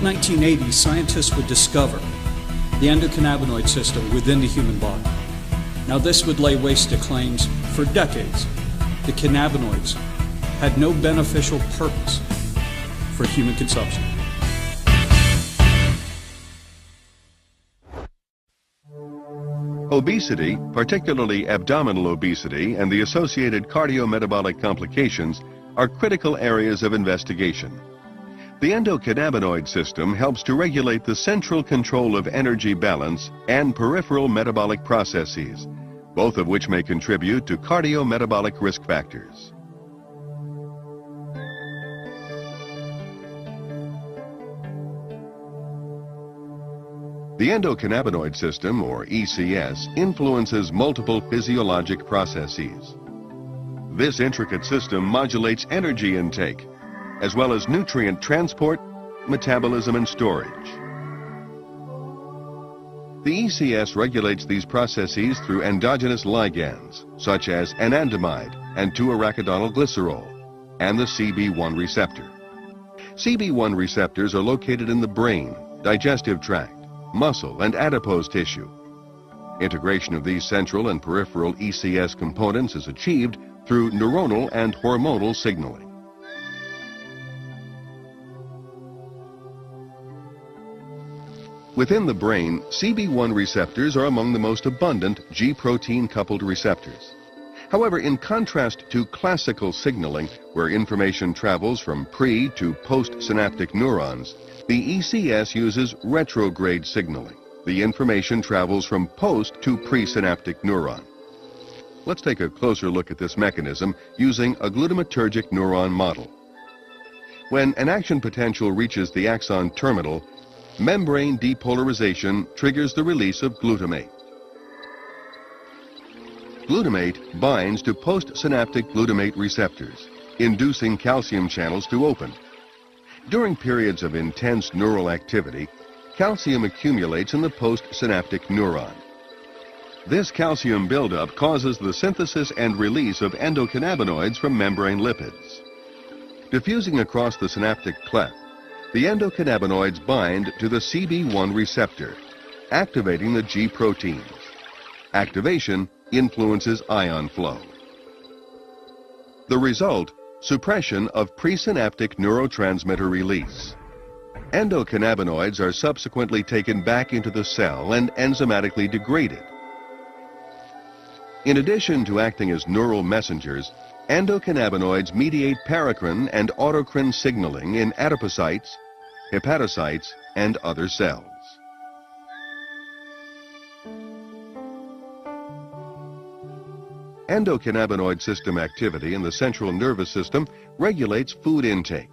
late 1980s, scientists would discover the endocannabinoid system within the human body. Now, this would lay waste to claims for decades. The cannabinoids had no beneficial purpose for human consumption. Obesity, particularly abdominal obesity and the associated cardiometabolic complications, are critical areas of investigation. The endocannabinoid system helps to regulate the central control of energy balance and peripheral metabolic processes, both of which may contribute to cardiometabolic risk factors. The endocannabinoid system, or ECS, influences multiple physiologic processes. This intricate system modulates energy intake, as well as nutrient transport, metabolism, and storage. The ECS regulates these processes through endogenous ligands, such as anandamide and 2-arachidonyl glycerol, and the CB1 receptor. CB1 receptors are located in the brain, digestive tract, muscle, and adipose tissue. Integration of these central and peripheral ECS components is achieved through neuronal and hormonal signaling. Within the brain, CB1 receptors are among the most abundant G-protein-coupled receptors. However, in contrast to classical signaling, where information travels from pre- to post-synaptic neurons, the ECS uses retrograde signaling. The information travels from post- to presynaptic neuron. Let's take a closer look at this mechanism using a glutamatergic neuron model. When an action potential reaches the axon terminal, membrane depolarization triggers the release of glutamate. Glutamate binds to postsynaptic glutamate receptors, inducing calcium channels to open. During periods of intense neural activity, calcium accumulates in the postsynaptic neuron. This calcium buildup causes the synthesis and release of endocannabinoids from membrane lipids. Diffusing across the synaptic cleft, the endocannabinoids bind to the CB1 receptor, activating the G proteins. Activation influences ion flow. The result, suppression of presynaptic neurotransmitter release. Endocannabinoids are subsequently taken back into the cell and enzymatically degraded. In addition to acting as neural messengers, endocannabinoids mediate paracrine and autocrine signaling in adipocytes, hepatocytes, and other cells. Endocannabinoid system activity in the central nervous system regulates food intake.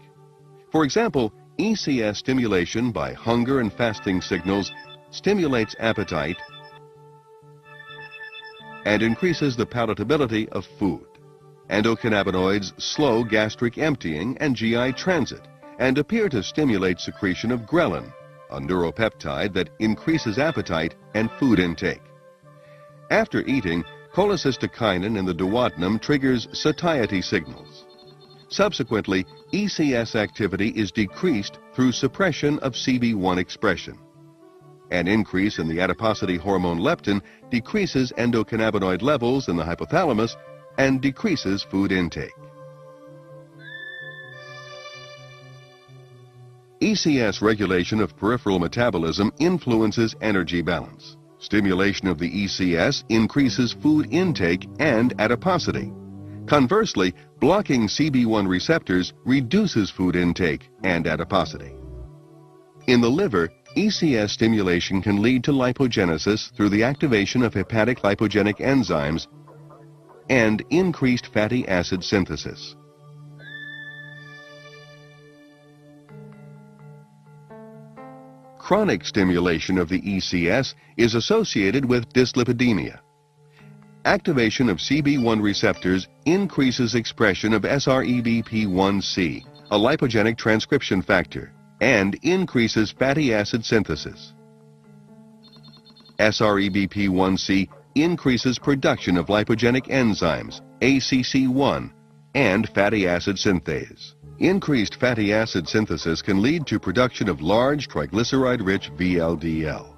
For example, ECS stimulation by hunger and fasting signals stimulates appetite and increases the palatability of food. Endocannabinoids slow gastric emptying and GI transit and appear to stimulate secretion of ghrelin, a neuropeptide that increases appetite and food intake. After eating, cholecystokinin in the duodenum triggers satiety signals. Subsequently, ECS activity is decreased through suppression of CB1 expression. An increase in the adiposity hormone leptin decreases endocannabinoid levels in the hypothalamus and decreases food intake. ECS regulation of peripheral metabolism influences energy balance. Stimulation of the ECS increases food intake and adiposity. Conversely, blocking CB1 receptors reduces food intake and adiposity. In the liver, ECS stimulation can lead to lipogenesis through the activation of hepatic lipogenic enzymes and increased fatty acid synthesis. Chronic stimulation of the ECS is associated with dyslipidemia. Activation of CB1 receptors increases expression of SREBP1C, a lipogenic transcription factor, and increases fatty acid synthesis. SREBP1C increases production of lipogenic enzymes, ACC1, and fatty acid synthase. Increased fatty acid synthesis can lead to production of large triglyceride-rich VLDL.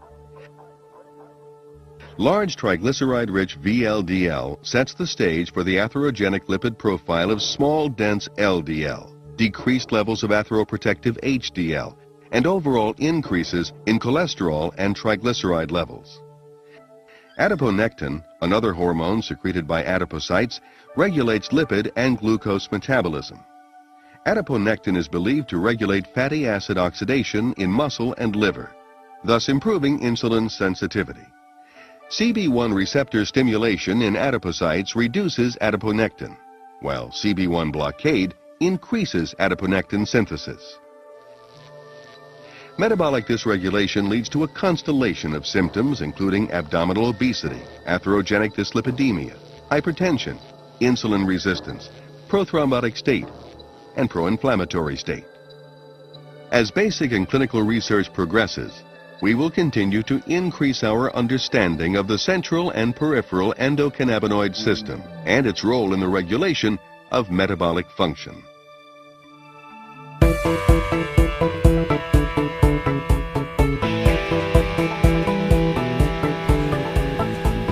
Large triglyceride-rich VLDL sets the stage for the atherogenic lipid profile of small, dense LDL, decreased levels of atheroprotective HDL, and overall increases in cholesterol and triglyceride levels. Adiponectin, another hormone secreted by adipocytes, regulates lipid and glucose metabolism. Adiponectin is believed to regulate fatty acid oxidation in muscle and liver, thus improving insulin sensitivity. CB1 receptor stimulation in adipocytes reduces adiponectin, while CB1 blockade increases adiponectin synthesis. Metabolic dysregulation leads to a constellation of symptoms including abdominal obesity, atherogenic dyslipidemia, hypertension, insulin resistance, prothrombotic state, and pro-inflammatory state. As basic and clinical research progresses, we will continue to increase our understanding of the central and peripheral endocannabinoid system and its role in the regulation of metabolic function.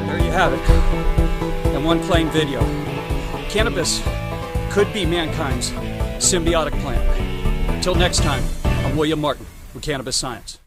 There you have it, in one plain video. Cannabis could be mankind's symbiotic plant. Until next time, I'm William Martin with Cannabis Science.